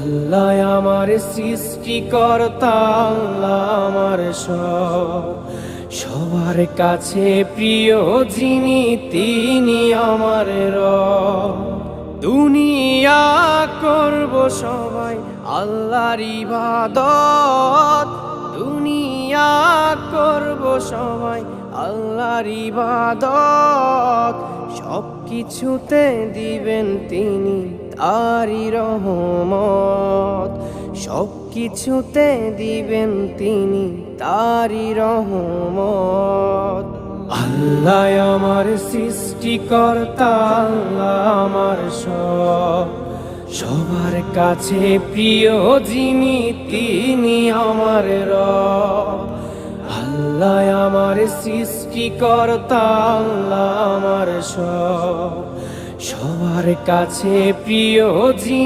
আল্লাহ আমার সৃষ্টিকর্তা, আল্লাহ আমার সব, সবার কাছে প্রিয় যিনি তিনি আমার রব। দুনিয়া করব সবাই আল্লাহর ইবাদত, দুনিয়া করব সবাই আল্লাহর ইবাদত, সব কিছুতে দিবেন তিনি তারি রহমত, সব কিছুতে দিবেন তিনি তারি রহমত। আল্লাহ আমার সৃষ্টিকর্তা, আল্লাহ আমার সব, সবার কাছে প্রিয় যিনি তিনি আমার রব। আল্লাহ আমার সৃষ্টিকর্তা, আল্লাহ আমার সব, সবার কাছে প্রিয় যিনি